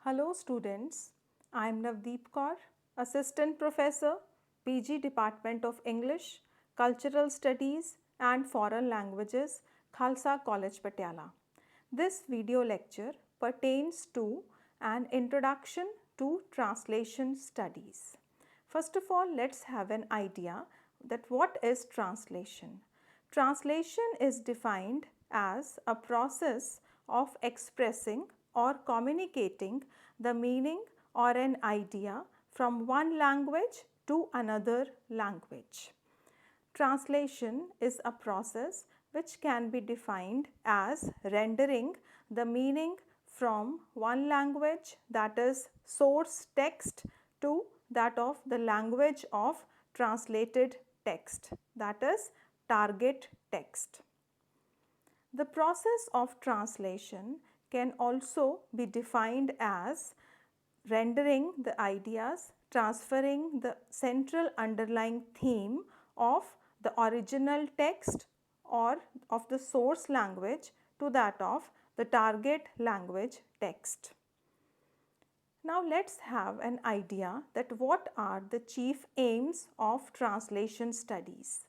Hello students, I am Navdeep Kaur, Assistant Professor, PG Department of English, Cultural Studies and Foreign Languages, Khalsa College, Patiala. This video lecture pertains to an introduction to translation studies. First of all, let's have an idea that what is translation. Translation is defined as a process of expressing or communicating the meaning or an idea from one language to another language. Translation is a process which can be defined as rendering the meaning from one language, that is source text, to that of the language of translated text, that is target text. The process of translation can also be defined as rendering the ideas, transferring the central underlying theme of the original text or of the source language to that of the target language text. Now let's have an idea that what are the chief aims of translation studies.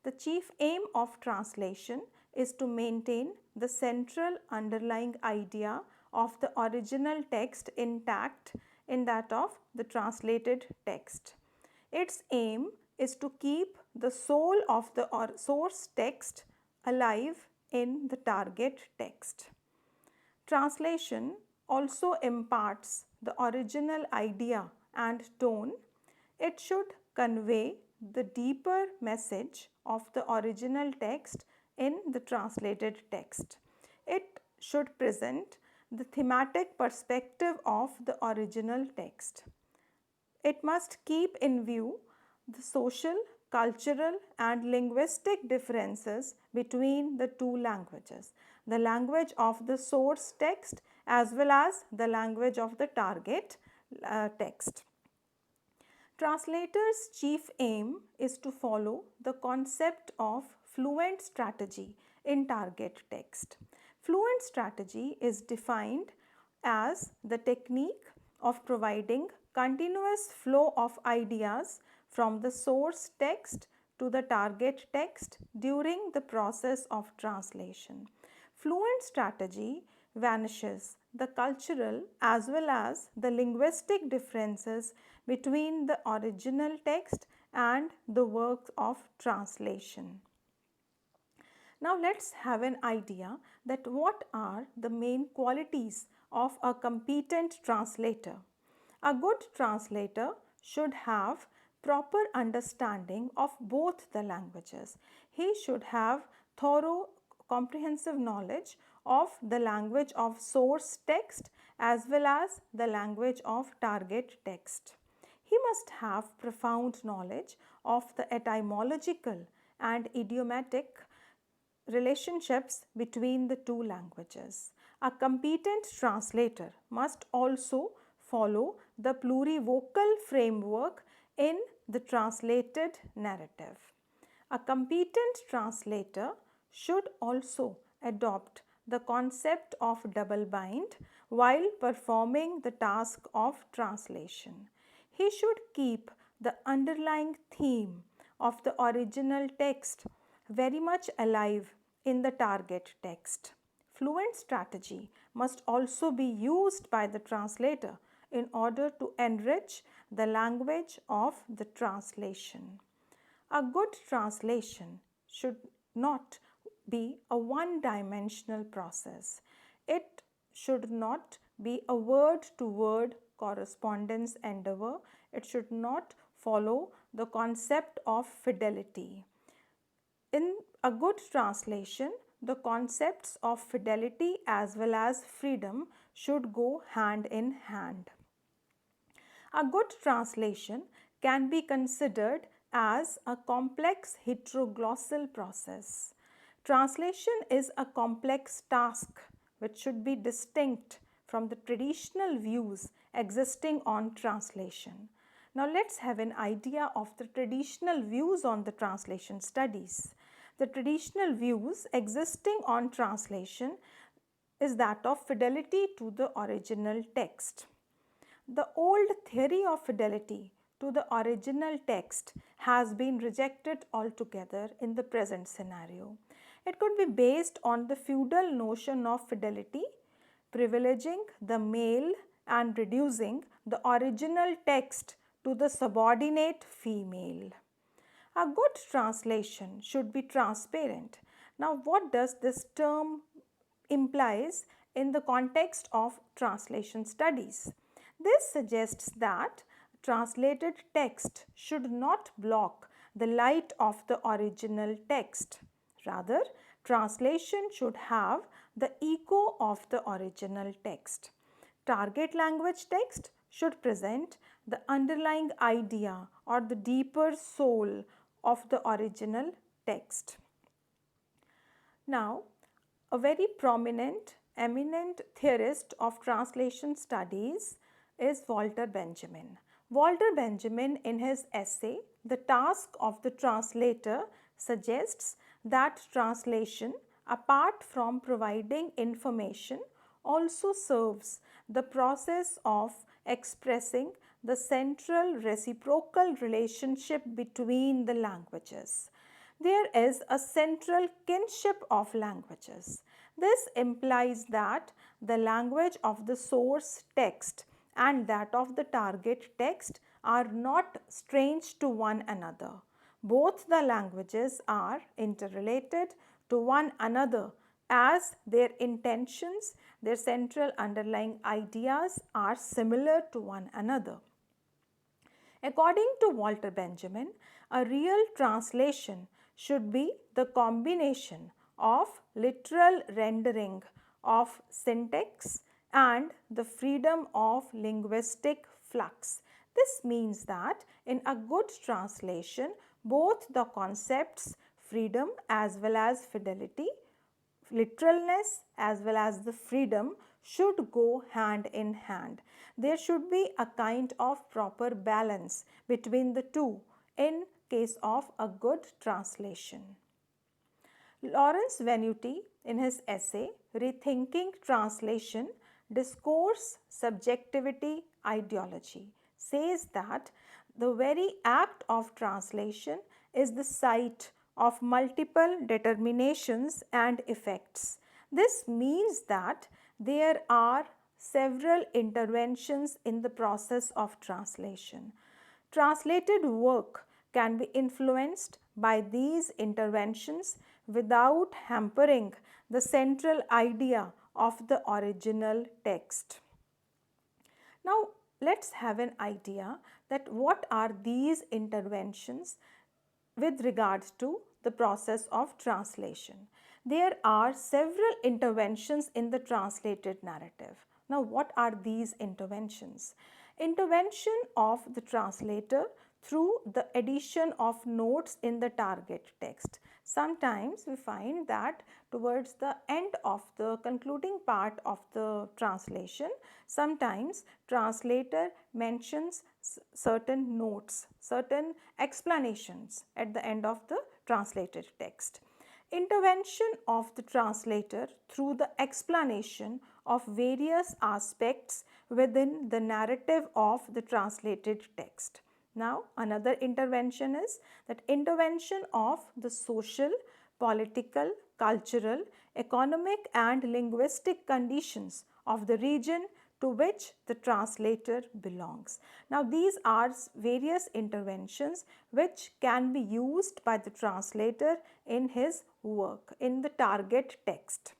The chief aim of translation is to maintain the central underlying idea of the original text intact in that of the translated text. Its aim is to keep the soul of the source text alive in the target text. Translation also imparts the original idea and tone. It should convey the deeper message of the original text in the translated text. It should present the thematic perspective of the original text. It must keep in view the social, cultural and linguistic differences between the two languages, the language of the source text as well as the language of the target text. Translator's chief aim is to follow the concept of fluent strategy in target text. Fluent strategy is defined as the technique of providing continuous flow of ideas from the source text to the target text during the process of translation. Fluent strategy vanishes the cultural as well as the linguistic differences between the original text and the work of translation. Now let's have an idea that what are the main qualities of a competent translator. A good translator should have proper understanding of both the languages. He should have thorough comprehensive knowledge of the language of source text as well as the language of target text. He must have profound knowledge of the etymological and idiomatic relationships between the two languages. A competent translator must also follow the plurivocal framework in the translated narrative. A competent translator should also adopt the concept of double bind while performing the task of translation. He should keep the underlying theme of the original text very much alive in the target text. Fluent strategy must also be used by the translator in order to enrich the language of the translation. A good translation should not be a one-dimensional process. It should not be a word-to-word correspondence endeavor. It should not follow the concept of fidelity. In a good translation, the concepts of fidelity as well as freedom should go hand in hand. A good translation can be considered as a complex heteroglossal process. Translation is a complex task which should be distinct from the traditional views existing on translation. Now let's have an idea of the traditional views on the translation studies. The traditional views existing on translation is that of fidelity to the original text. The old theory of fidelity to the original text has been rejected altogether in the present scenario. It could be based on the feudal notion of fidelity, privileging the male and reducing the original text to the subordinate female. A good translation should be transparent. Now, what does this term implies in the context of translation studies? This suggests that translated text should not block the light of the original text. Rather, translation should have the echo of the original text. Target language text should present the underlying idea or the deeper soul of the original text. Now, a very prominent, eminent theorist of translation studies is Walter Benjamin. Walter Benjamin, in his essay, The Task of the Translator, suggests that translation, apart from providing information, also serves the process of expressing the central reciprocal relationship between the languages. There is a central kinship of languages. This implies that the language of the source text and that of the target text are not strange to one another. Both the languages are interrelated to one another as their intentions, their central underlying ideas are similar to one another. According to Walter Benjamin, a real translation should be the combination of literal rendering of syntax and the freedom of linguistic flux. This means that in a good translation, both the concepts freedom as well as fidelity, literalness as well as the freedom should go hand in hand. There should be a kind of proper balance between the two in case of a good translation. Lawrence Venuti, in his essay Rethinking Translation, Discourse, Subjectivity, Ideology, says that the very act of translation is the site of multiple determinations and effects. This means that there are several interventions in the process of translation. Translated work can be influenced by these interventions without hampering the central idea of the original text. Now, let's have an idea that what are these interventions with regards to the process of translation. There are several interventions in the translated narrative. Now, what are these interventions? Intervention of the translator through the addition of notes in the target text. Sometimes we find that towards the end of the concluding part of the translation, sometimes translator mentions certain notes, certain explanations at the end of the translated text. Intervention of the translator through the explanation of various aspects within the narrative of the translated text. Now, another intervention is that intervention of the social, political, cultural, economic and linguistic conditions of the region to which the translator belongs. Now, these are various interventions which can be used by the translator in his work, in the target text.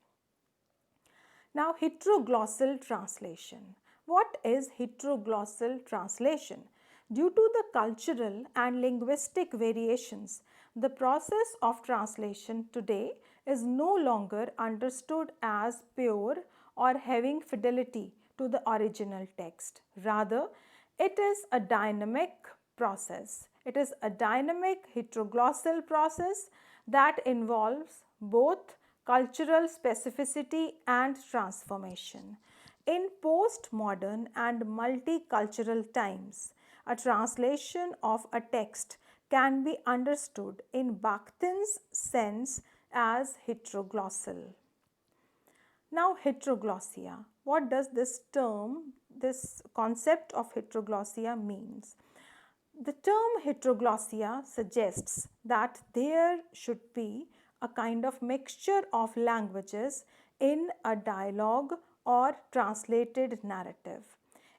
Now, heteroglossal translation. What is heteroglossal translation? Due to the cultural and linguistic variations, the process of translation today is no longer understood as pure or having fidelity to the original text. Rather, it is a dynamic process. It is a dynamic heteroglossal process that involves both cultural specificity and transformation. In postmodern and multicultural times, a translation of a text can be understood in Bakhtin's sense as heteroglossal. Now, heteroglossia. What does this term, this concept of heteroglossia means? The term heteroglossia suggests that there should be a kind of mixture of languages in a dialogue or translated narrative.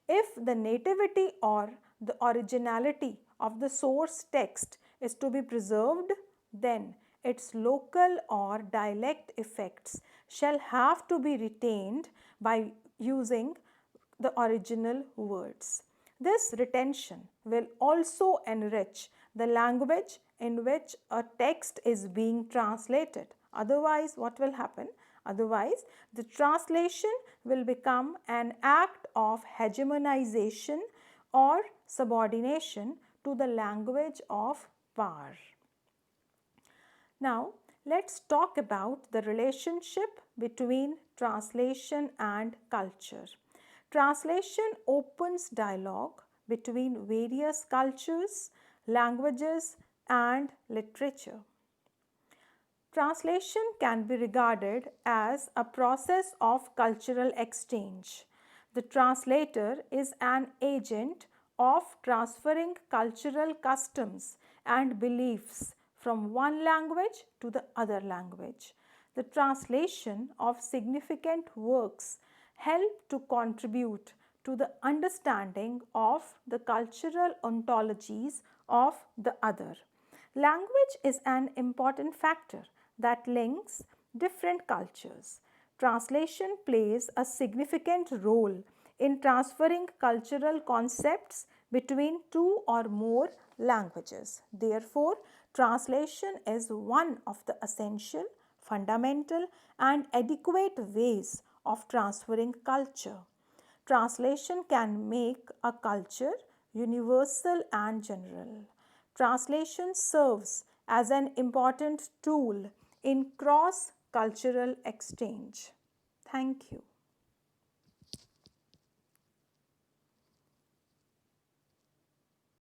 If the nativity or the originality of the source text is to be preserved, then its local or dialect effects shall have to be retained by using the original words. This retention will also enrich the language in which a text is being translated. Otherwise, what will happen? Otherwise, the translation will become an act of hegemonization or subordination to the language of power. Now, let's talk about the relationship between translation and culture. Translation opens dialogue between various cultures, languages, and literature. Translation can be regarded as a process of cultural exchange. The translator is an agent of transferring cultural customs and beliefs from one language to the other language. The translation of significant works help to contribute to the understanding of the cultural ontologies of the other. Language is an important factor that links different cultures. Translation plays a significant role in transferring cultural concepts between two or more languages. Therefore, translation is one of the essential, fundamental, and adequate ways of transferring culture. Translation can make a culture universal and general. Translation serves as an important tool in cross-cultural exchange. Thank you.